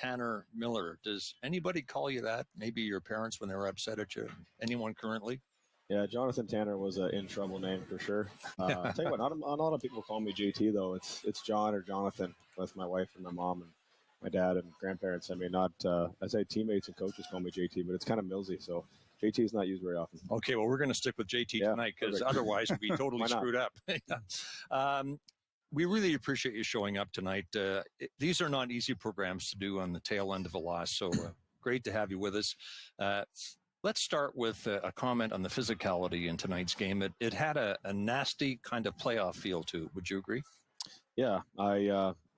Tanner Miller. Does anybody call you that? Maybe your parents when they were upset at you? Anyone currently? Yeah, Jonathan Tanner was an in trouble name for sure. I'll tell you what, not a lot of people call me JT though. It's John or Jonathan with my wife and my mom and my dad and grandparents. I mean, not I say teammates and coaches call me JT, but it's kind of Millsy, so JT is not used very often. Okay, well, we're going to stick with JT tonight because otherwise we'd be totally screwed up. We really appreciate you showing up tonight. These are not easy programs to do on the tail end of a loss, so great to have you with us. Let's start with a comment on the physicality in tonight's game. It had a nasty kind of playoff feel to it. Would you agree? Yeah,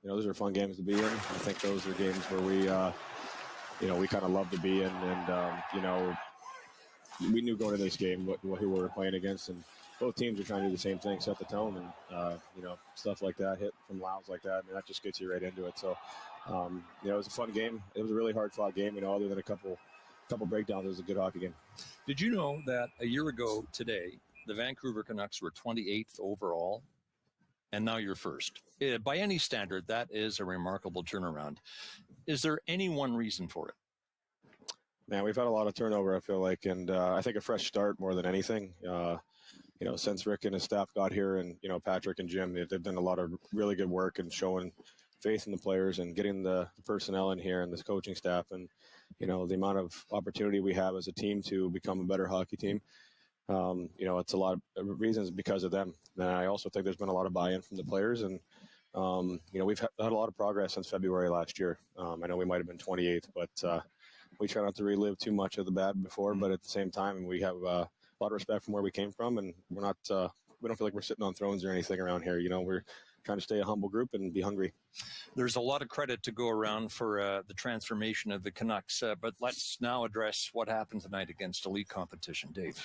those are fun games to be in. I think those are games where we kind of love to be in, and we knew going into this game who we were playing against, and both teams are trying to do the same thing, set the tone, and stuff like that, hit from louds like that. I mean, that just gets you right into it. So, it was a fun game. It was a really hard fought game. Other than a couple breakdowns, it was a good hockey game. Did you know that a year ago today, the Vancouver Canucks were 28th overall, and now you're first? By any standard, that is a remarkable turnaround. Is there any one reason for it? Man, we've had a lot of turnover, I feel like, and I think a fresh start more than anything. Since Rick and his staff got here, and Patrick and Jim, they've done a lot of really good work and showing faith in the players and getting the personnel in here and this coaching staff, and the amount of opportunity we have as a team to become a better hockey team. It's a lot of reasons because of them. And I also think there's been a lot of buy-in from the players, and we've had a lot of progress since February last year. I know we might have been 28th, but we try not to relive too much of the bad before, but at the same time, we have a lot of respect from where we came from, and we're not, we don't feel like we're sitting on thrones or anything around here. We're trying to stay a humble group and be hungry. There's a lot of credit to go around for the transformation of the Canucks, but let's now address what happened tonight against elite competition. Dave.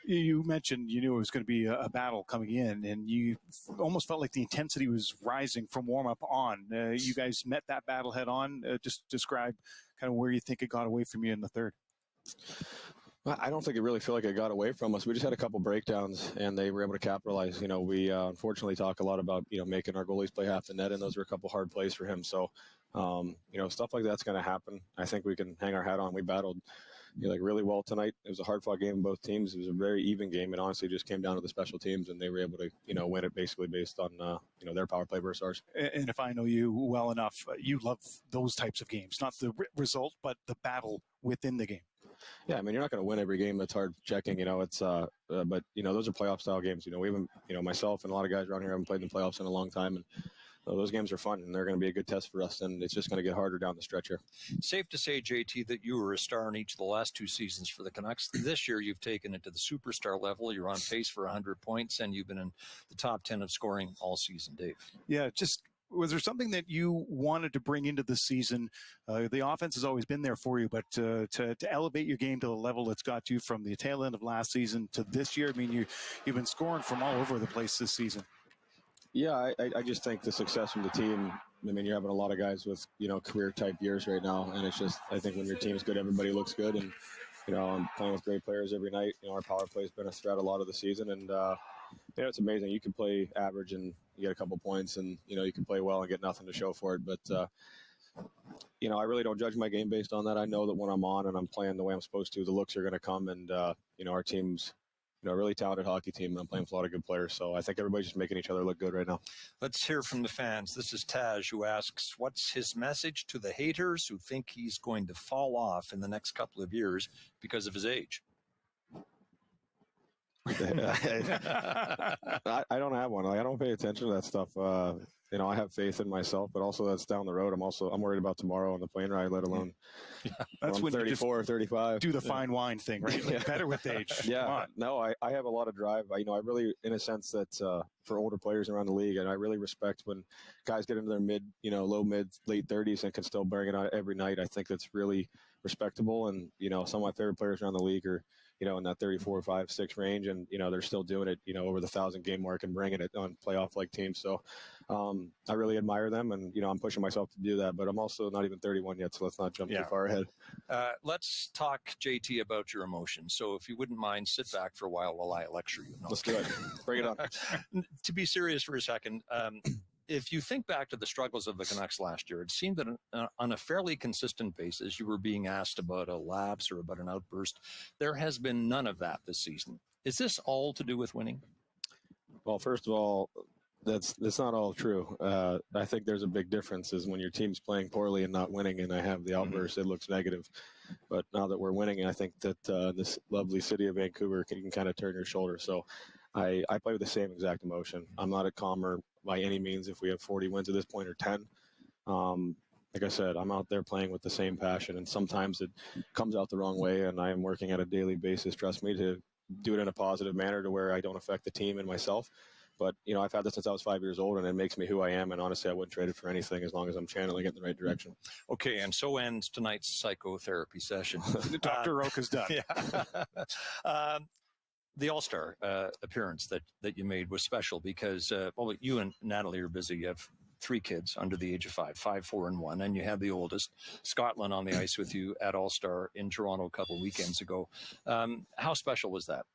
You mentioned you knew it was going to be a battle coming in, and you almost felt like the intensity was rising from warm-up on. You guys met that battle head-on. Just describe kind of where you think it got away from you in the third. I don't think it really felt like it got away from us. We just had a couple breakdowns, and they were able to capitalize. We unfortunately talk a lot about making our goalies play half the net, and those were a couple hard plays for him. So, stuff like that's going to happen. I think we can hang our hat on. We battled really well tonight. It was a hard-fought game in both teams. It was a very even game. It honestly just came down to the special teams, and they were able to win it basically based on their power play versus ours. And if I know you well enough, you love those types of games, not the result, but the battle within the game. Yeah, I mean, you're not going to win every game. That's hard checking. But those are playoff style games. We haven't, myself and a lot of guys around here haven't played in the playoffs in a long time, and those games are fun, and they're going to be a good test for us, and it's just going to get harder down the stretch here. Safe to say, JT, that you were a star in each of the last two seasons for the Canucks. This year, you've taken it to the superstar level. You're on pace for 100 points, and you've been in the top 10 of scoring all season, Dave. Yeah, was there something that you wanted to bring into the season? The offense has always been there for you, but to elevate your game to the level that's got you from the tail end of last season to this year, I mean, you've been scoring from all over the place this season. Yeah, I just think the success from the team, I mean, you're having a lot of guys with, career-type years right now, and it's just, I think when your team's good, everybody looks good, and, I'm playing with great players every night. Our power play has been a threat a lot of the season, and, it's amazing. You can play average and you get a couple points, and, you can play well and get nothing to show for it, but, I really don't judge my game based on that. I know that when I'm on and I'm playing the way I'm supposed to, the looks are going to come, and, our team's, a really talented hockey team, and I'm playing with a lot of good players. So I think everybody's just making each other look good right now. Let's hear from the fans. This is Taj, who asks, what's his message to the haters who think he's going to fall off in the next couple of years because of his age? I don't have one. I don't pay attention to that stuff. I have faith in myself, but also that's down the road. I'm worried about tomorrow on the plane ride, let alone that's when 34 or 35. Do the fine wine thing, right? Like better with age. Yeah. No, I have a lot of drive. I really, in a sense that for older players around the league, and I really respect when guys get into their low mid, late 30s and can still bring it out every night. I think that's really respectable. And, some of my favorite players around the league are, in that 34, 5, 6 range. And, they're still doing it, over the 1,000 game mark and bringing it on playoff like teams. So I really admire them, and, I'm pushing myself to do that, but I'm also not even 31 yet. So let's not jump too far ahead. Let's talk, JT, about your emotions. So if you wouldn't mind, sit back for a while I lecture you. No. Let's do it. Bring it on. To be serious for a second, if you think back to the struggles of the Canucks last year, it seemed that on a fairly consistent basis, you were being asked about a lapse or about an outburst. There has been none of that this season. Is this all to do with winning? Well, first of all, that's not all true. I think there's a big difference is when your team's playing poorly and not winning, and I have the outburst, it looks negative. But now that we're winning, I think that this lovely city of Vancouver can kind of turn your shoulder. So I play with the same exact emotion. I'm not a calmer by any means if we have 40 wins at this point or 10. Like I said, I'm out there playing with the same passion, and sometimes it comes out the wrong way, and I am working at a daily basis, trust me, to do it in a positive manner to where I don't affect the team and myself. But, I've had this since I was 5 years old, and it makes me who I am. And honestly, I wouldn't trade it for anything as long as I'm channeling it in the right direction. Okay, and so ends tonight's psychotherapy session. Dr. Oake's done. Yeah. The All-Star appearance that you made was special because, you and Natalie are busy. You have 3 kids under the age of 5, 4, and 1, and you have the oldest, Scotland, on the ice with you at All-Star in Toronto a couple of weekends ago. How special was that?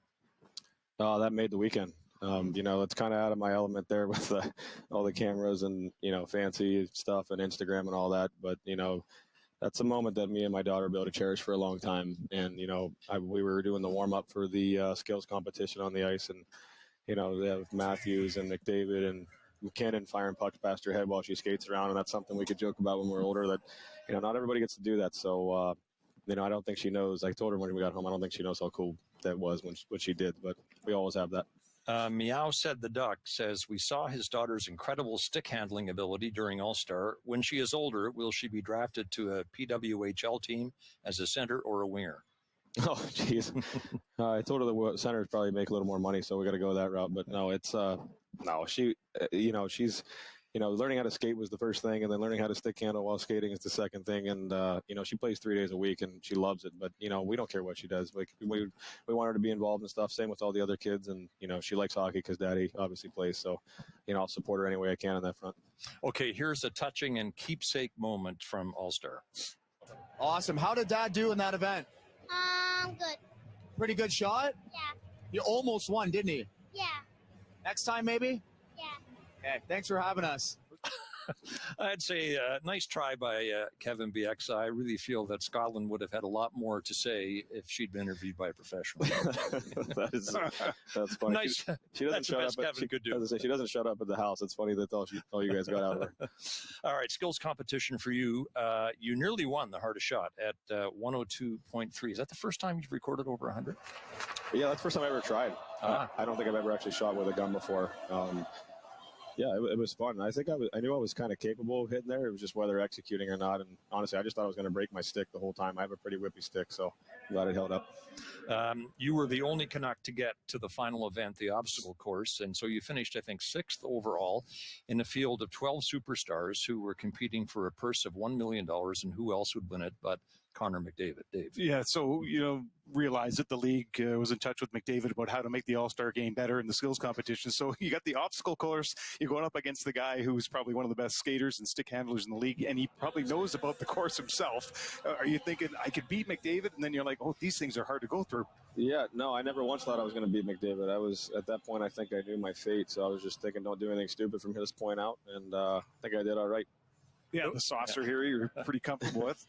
That made the weekend. It's kind of out of my element there with all the cameras and, fancy stuff and Instagram and all that. But, that's a moment that me and my daughter will be able to cherish for a long time. And, we were doing the warm up for the skills competition on the ice. And, they have Matthews and McDavid and McKinnon firing pucks past her head while she skates around. And that's something we could joke about when we're older that, not everybody gets to do that. So, I don't think she knows. I told her when we got home, I don't think she knows how cool that was when she did. But we always have that. Meow Said the Duck says, we saw his daughter's incredible stick handling ability during All-Star. When she is older, will she be drafted to a PWHL team as a center or a winger? Oh, jeez. I told her the centers probably make a little more money, so we got to go that route. But no, it's she, she's, learning how to skate was the first thing, and then learning how to stick handle while skating is the second thing. And she plays 3 days a week, and she loves it. But we don't care what she does. Like we want her to be involved and stuff. Same with all the other kids, and she likes hockey because Daddy obviously plays. So I'll support her any way I can on that front. Okay, here's a touching and keepsake moment from All-Star. Awesome. How did Dad do in that event? Good. Pretty good shot? Yeah. You almost won, didn't he? Yeah. Next time, maybe? Yeah. Okay, thanks for having us. I'd say nice try by Kevin BX. I really feel that Scotland would have had a lot more to say if she'd been interviewed by a professional. That's funny. Nice. She doesn't That's shut the up. best Kevin could do. As I say, she doesn't shut up at the house. It's funny that all you guys got out of her. All right, skills competition for you. You nearly won the hardest shot at 102.3. Is that the first time you've recorded over 100? Yeah, that's the first time I ever tried. I don't think I've ever actually shot with a gun before. Yeah, it was fun. I think I knew I was kind of capable of hitting there. It was just whether executing or not. And honestly, I just thought I was going to break my stick the whole time. I have a pretty whippy stick, so I'm glad it held up. You were the only Canuck to get to the final event, the obstacle course. And so you finished, I think, 6th overall in a field of 12 superstars who were competing for a purse of $1 million. And who else would win it but Connor McDavid? Dave. Yeah, so, realized that the league was in touch with McDavid about how to make the All-Star game better in the skills competition. So you got the obstacle course, you're going up against the guy who's probably one of the best skaters and stick handlers in the league, and he probably knows about the course himself. Are you thinking, I could beat McDavid? And then you're like, oh, these things are hard to go through. Yeah, no, I never once thought I was going to beat McDavid. At that point, I think I knew my fate, so I was just thinking, don't do anything stupid from this point out, and I think I did all right. Yeah, the saucer here you're pretty comfortable with.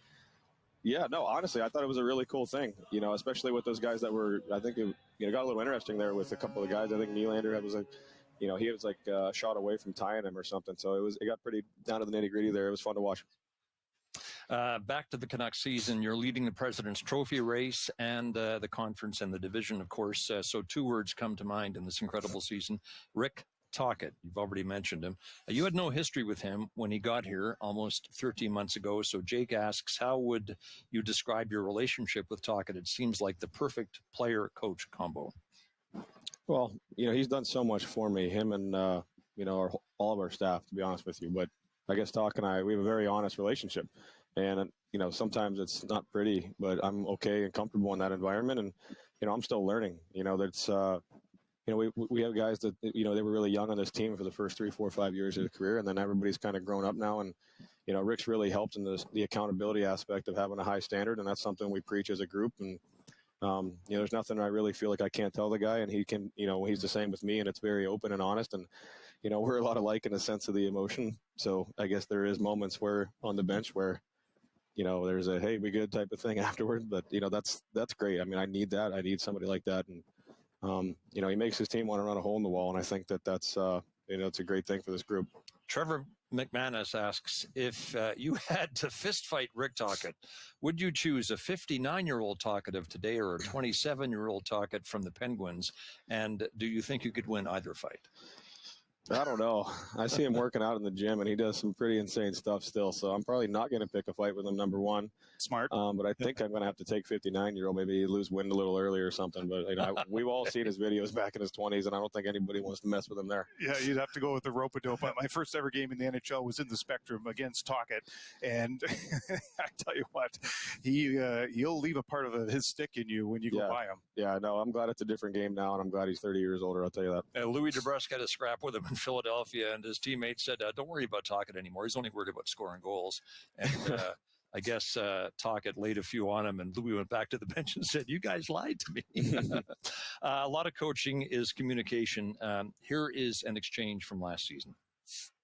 Yeah, no, honestly, I thought it was a really cool thing, especially with those guys that were, I think it got a little interesting there with a couple of guys. I think Nylander was he was like a shot away from tying him or something. So it got pretty down to the nitty gritty there. It was fun to watch. Back to the Canucks season, you're leading the President's Trophy race and the conference and the division, of course. So 2 words come to mind in this incredible season. Rick Tocchet, you've already mentioned him. You had no history with him when he got here almost 13 months ago. So Jake asks, how would you describe your relationship with Tocchet? It seems like the perfect player-coach combo. Well, he's done so much for me, him and, all of our staff, to be honest with you. But I guess Tocchet and I, we have a very honest relationship. And, sometimes it's not pretty, but I'm okay and comfortable in that environment. And, I'm still learning. We have guys that, they were really young on this team for the first 3, 4, 5 years of their career. And then everybody's kind of grown up now. And, Rick's really helped in the accountability aspect of having a high standard. And that's something we preach as a group. And, there's nothing I really feel like I can't tell the guy. And he can, he's the same with me. And it's very open and honest. And, we're a lot alike in the sense of the emotion. So I guess there is moments where on the bench where, there's a, hey, we good type of thing afterward. But, that's great. I mean, I need that. I need somebody like that. And, he makes his team want to run a hole in the wall. And I think that's it's a great thing for this group. Trevor McManus asks, if you had to fist fight Rick Tocchet, would you choose a 59-year-old Tocchet of today or a 27-year-old Tocchet from the Penguins? And do you think you could win either fight? I don't know. I see him working out in the gym, and he does some pretty insane stuff still. So I'm probably not going to pick a fight with him, number one. Smart. But I think I'm going to have to take 59-year-old, maybe lose wind a little early or something. But we've all seen his videos back in his 20s, and I don't think anybody wants to mess with him there. Yeah, you'd have to go with the rope-a-dope. My first ever game in the NHL was in the Spectrum against Tocchet, and I tell you what, he'll leave a part of his stick in you when you go by him. Yeah, no, I'm glad it's a different game now, and I'm glad he's 30 years older, I'll tell you that. Louis DeBrusk had a scrap with him in Philadelphia, and his teammates said, don't worry about Tocchet anymore. He's only worried about scoring goals. And I guess Tocchet laid a few on him, and Louis went back to the bench and said, you guys lied to me. A lot of coaching is communication. Here is an exchange from last season.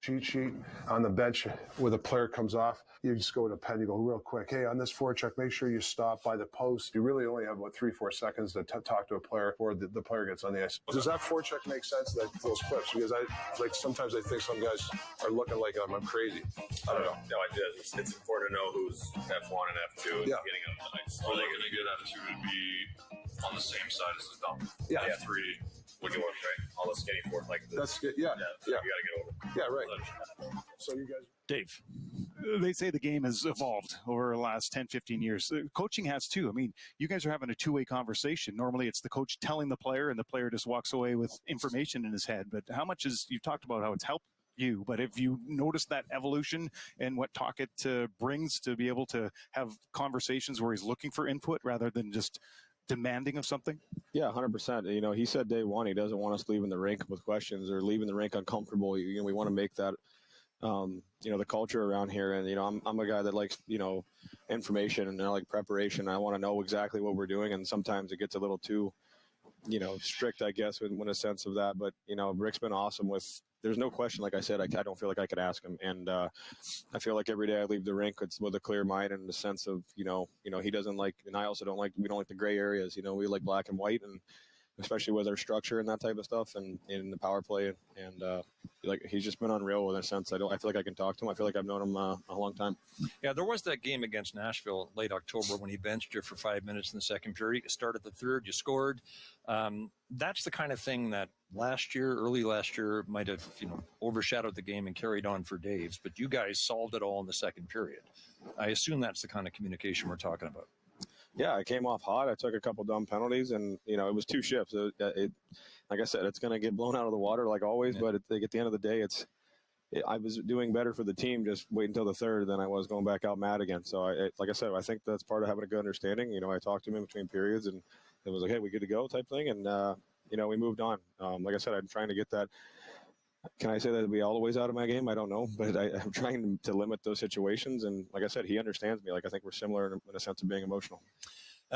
Cheat sheet on the bench where the player comes off, you just go to a pen, you go real quick, hey, on this forecheck, make sure you stop by the post. You really only have about 3-4 seconds to talk to a player before the player gets on the ice. Does that forecheck make sense, those clips? Because sometimes I think some guys are looking like I'm crazy. I don't know. No, I did. It's important to know who's F1 and F2 and getting up the ice. Are they going to get F2 to be on the same side as the dump? Yeah. F3. Would you want, right? All the skinny forward like this. That's good. Yeah. You got to get over. Yeah, right. So you guys. Dave. They say the game has evolved over the last 10, 15 years. Coaching has too. I mean, you guys are having a two-way conversation. Normally it's the coach telling the player and the player just walks away with information in his head. But how much you talked about how it's helped you, but have you noticed that evolution and what Tocchet brings to be able to have conversations where he's looking for input rather than just demanding of something? Yeah, 100%. He said day one, he doesn't want us leaving the rink with questions or leaving the rink uncomfortable. We want to make that, the culture around here. And, I'm a guy that likes, information, and I like preparation. I want to know exactly what we're doing. And sometimes it gets a little too, strict, I guess, in a sense of that. But, Rick's been awesome there's no question. Like I said, I don't feel like I could ask him. And I feel like every day I leave the rink with a clear mind and the sense of, he doesn't like, and I also we don't like the gray areas. We like black and white, and especially with our structure and that type of stuff and in the power play. And he's just been unreal in a sense. I feel like I can talk to him. I feel like I've known him a long time. Yeah, there was that game against Nashville late October when he benched you for 5 minutes in the second period. You started the third, you scored. That's the kind of thing that early last year, might have, overshadowed the game and carried on for Dave's. But you guys solved it all in the second period. I assume that's the kind of communication we're talking about. Yeah, I came off hot. I took a couple dumb penalties, and it was two shifts. Like I said, it's going to get blown out of the water like always. Yeah. But at the end of the day, I was doing better for the team just wait until the third than I was going back out mad again. So like I said, I think that's part of having a good understanding. I talked to him in between periods, and it was like, hey, we good to go type thing, and we moved on. Like I said, I'm trying to get that. Can I say that it'll be all the ways out of my game? I don't know, but I'm trying to limit those situations. And like I said, he understands me. Like I think we're similar in a sense of being emotional.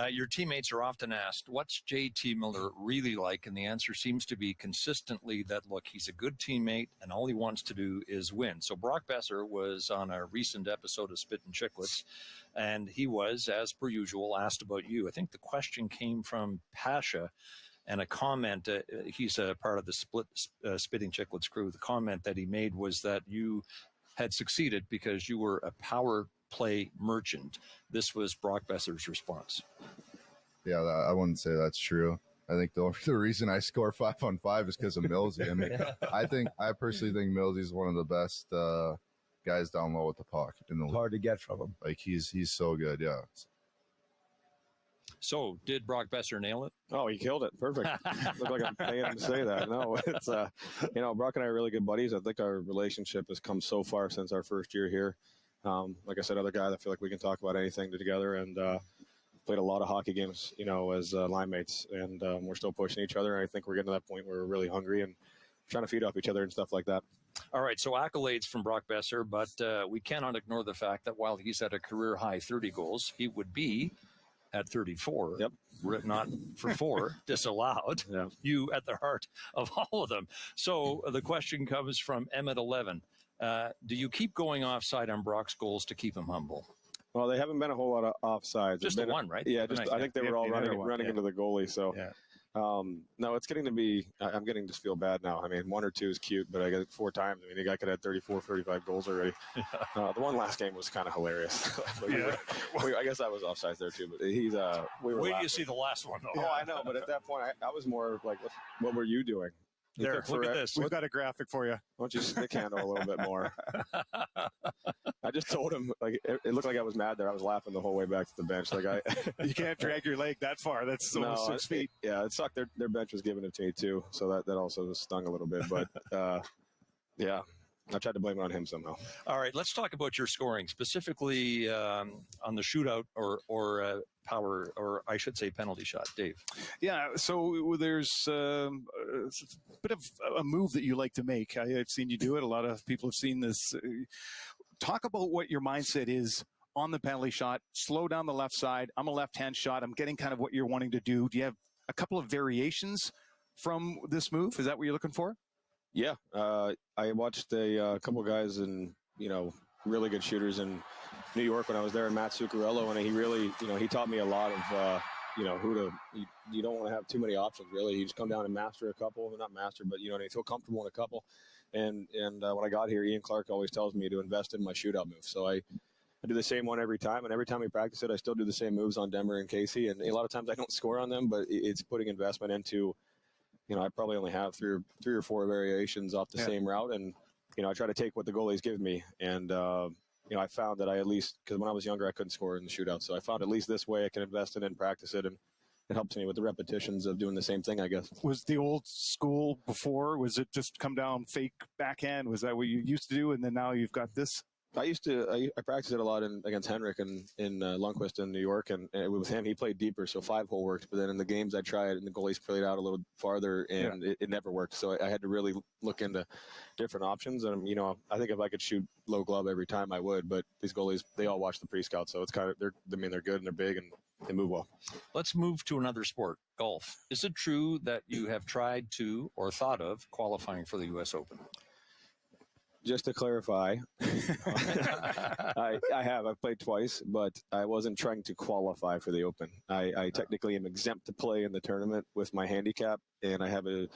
Your teammates are often asked, what's JT Miller really like? And the answer seems to be consistently that, look, he's a good teammate and all he wants to do is win. So Brock Besser was on a recent episode of Spittin' Chicklets, and he was, as per usual, asked about you. I think the question came from Pasha. And a comment, he's a part of the Spitting Chicklets crew. The comment that he made was that you had succeeded because you were a power play merchant. This was Brock Besser's response. Yeah, I wouldn't say that's true. I think the reason I score 5 on 5 is because of Millsy. I mean, I personally think Millsy is one of the best guys down low with the puck. Hard to get from him. Like he's so good, yeah. So, did Brock Besser nail it? Oh, he killed it. Perfect. Look like I'm paying him to say that. No, it's, Brock and I are really good buddies. I think our relationship has come so far since our first year here. Like I said, other guy that feel like we can talk about anything together, and played a lot of hockey games, as line mates, and we're still pushing each other. And I think we're getting to that point where we're really hungry and trying to feed off each other and stuff like that. All right, so accolades from Brock Besser, but we cannot ignore the fact that while he's at a career-high 30 goals, he would be at 34. Yep. Not for 4, disallowed. Yeah. You at the heart of all of them. So the question comes from Emmett 11. Do you keep going offside on Brock's goals to keep him humble? Well, they haven't been a whole lot of offsides. Just the one, right? Yeah, I think they were all running yeah. into the goalie. So, Yeah. no, it's getting to be. I'm getting to feel bad now. I mean, 1 or 2 is cute, but I got it 4 times. I mean, the guy could have 34, 35 goals already. The one last game was kind of hilarious. I guess I was offsides there too, but he's. We were. Wait till laughing. you see the last one, though. Oh, I know, but at that point, I was more like, what were you doing? There, look at this. We've got a graphic for you. Why don't you stick handle a little bit more? I just told him, like, it looked like I was mad there. I was laughing the whole way back to the bench. Like, You can't drag your leg that far. That's almost 6 feet. It sucked. Their bench was giving it to me too, so that also stung a little bit. But yeah, I tried to blame it on him somehow. All right, let's talk about your scoring, specifically on the shootout or power, or I should say penalty shot. Dave. Yeah, so there's a bit of a move that you like to make. I've seen you do it. A lot of people have seen this. Talk about what your mindset is on the penalty shot. Slow down the left side. I'm a left-hand shot. I'm getting kind of what you're wanting to do. Do you have a couple of variations from this move? Is that what you're looking for? Yeah, I watched a couple guys and really good shooters in New York when I was there, and Matt Zuccarello, and he really he taught me a lot of you don't want to have too many options really. You just come down and master a couple, not master, but you feel comfortable in a couple. And when I got here, Ian Clark always tells me to invest in my shootout move. So I do the same one every time, and every time we practice it, I still do the same moves on Denver and Casey. And a lot of times I don't score on them, but it's putting investment into. I probably only have three or four variations off the same route, and I try to take what the goalies give me. And I found that I at least, because when I was younger I couldn't score in the shootout, so I found at least this way I can invest in it and practice it, and it helps me with the repetitions of doing the same thing, I guess. Was the old school before? Was it just come down fake backhand? Was that what you used to do, and then now you've got this? I practiced it a lot against Henrik in Lundqvist in New York, and with him he played deeper, so 5-hole worked. But then in the games I tried, and the goalies played out a little farther, and it never worked. So I had to really look into different options. And I think if I could shoot low glove every time, I would. But these goalies, they all watch the pre-scout, so it's kind of they're good and they're big and they move well. Let's move to another sport, golf. Is it true that you have tried to or thought of qualifying for the U.S. Open? Just to clarify, I have. I've played twice, but I wasn't trying to qualify for the Open. I technically am exempt to play in the tournament with my handicap, and I have it's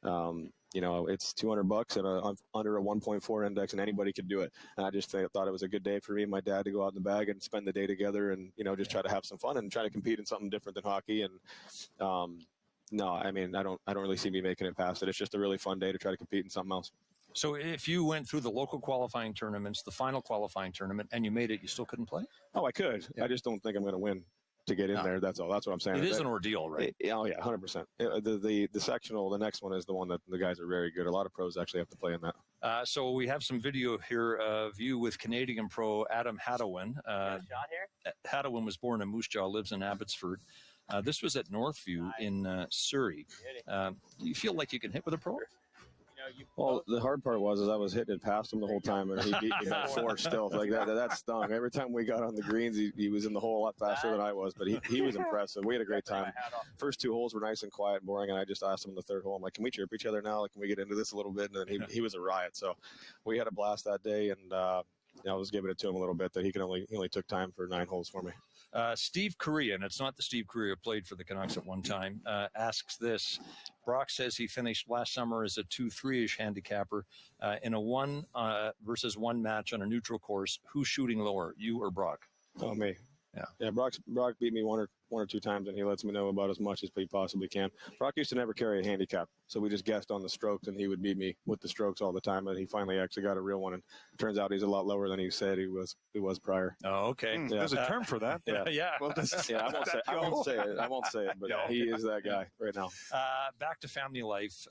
$200 and I'm under a 1.4 index, and anybody could do it. And I just thought it was a good day for me and my dad to go out in the bag and spend the day together, and just try to have some fun and try to compete in something different than hockey. And no, I mean, I don't really see me making it past it. It's just a really fun day to try to compete in something else. So if you went through the local qualifying tournaments, the final qualifying tournament, and you made it, you still couldn't play? Oh, I could. Yeah. I just don't think I'm going to win to get in there. That's all. That's what I'm saying. It is an ordeal, right? Oh, yeah, 100%. The sectional, the next one is the one that the guys are very good. A lot of pros actually have to play in that. So we have some video here of you with Canadian pro Adam Hadawin. Hadawin was born in Moose Jaw, lives in Abbotsford. This was at Northview in Surrey. Do you feel like you can hit with a pro? Well, the hard part was I was hitting it past him the whole time, and he beat me by 4 still. Like that stung. Every time we got on the greens, he was in the hole a lot faster than I was, but he was impressive. We had a great time. First 2 holes were nice and quiet and boring, and I just asked him in the 3rd hole, I'm like, can we chirp each other now? Like, can we get into this a little bit? And then he was a riot. So we had a blast that day, and I was giving it to him a little bit that he only took time for 9 holes for me. Steve Correa, and it's not the Steve Correa who played for the Canucks at one time, asks this. Brock says he finished last summer as a 2-3-ish handicapper in a 1 versus 1 match on a neutral course. Who's shooting lower, you or Brock? Oh, me. Yeah. Brock beat me one or two times, and he lets me know about as much as he possibly can. Brock used to never carry a handicap, so we just guessed on the strokes, and he would beat me with the strokes all the time. And he finally actually got a real one, and it turns out he's a lot lower than he said he was prior. Oh, okay. Yeah. There's a term for that. Yeah. Well, I won't say it, but he is that guy right now. Back to family life.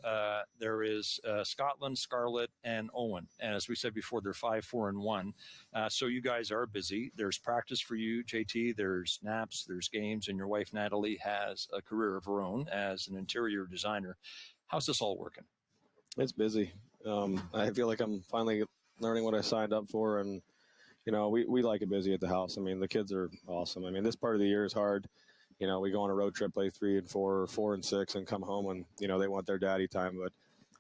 There is Scotland, Scarlett, and Owen. And as we said before, they're 5, 4, and 1. So you guys are busy. There's practice for you, JT. There's naps. There's games. And your wife, Natalie, has a career of her own as an interior designer. How's this all working? It's busy. I feel like I'm finally learning what I signed up for, and we like it busy at the house. I mean, the kids are awesome. I mean, this part of the year is hard. We go on a road trip, play 3 and 4, or 4 and 6, and come home and, they want their daddy time. But,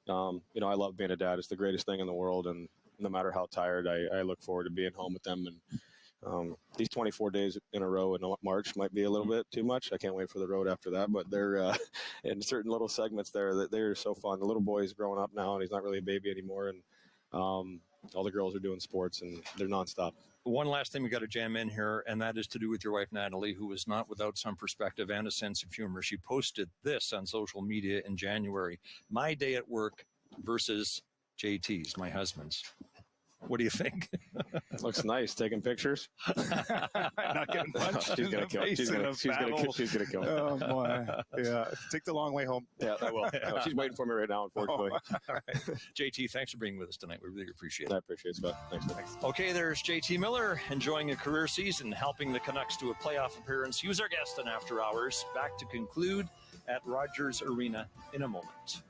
I love being a dad. It's the greatest thing in the world. And no matter how tired, I look forward to being home with them. And these 24 days in a row in March might be a little bit too much. I can't wait for the road after that. But they're in certain little segments there that they're so fun. The little boy's growing up now, and he's not really a baby anymore. And all the girls are doing sports, and they're nonstop. One last thing we got to jam in here, and that is to do with your wife, Natalie, who is not without some perspective and a sense of humor. She posted this on social media in January: my day at work versus JT's, my husband's. What do you think? Looks nice. Taking pictures. Not getting punched. She's gonna kill. She's gonna kill me. Oh boy. Yeah. Take the long way home. Yeah, I will. She's waiting for me right now, unfortunately. All right. JT, thanks for being with us tonight. We really appreciate it. I appreciate it, Scott. Thanks. Okay, there's JT Miller enjoying a career season, helping the Canucks to a playoff appearance. He was our guest on After Hours. Back to conclude at Rogers Arena in a moment.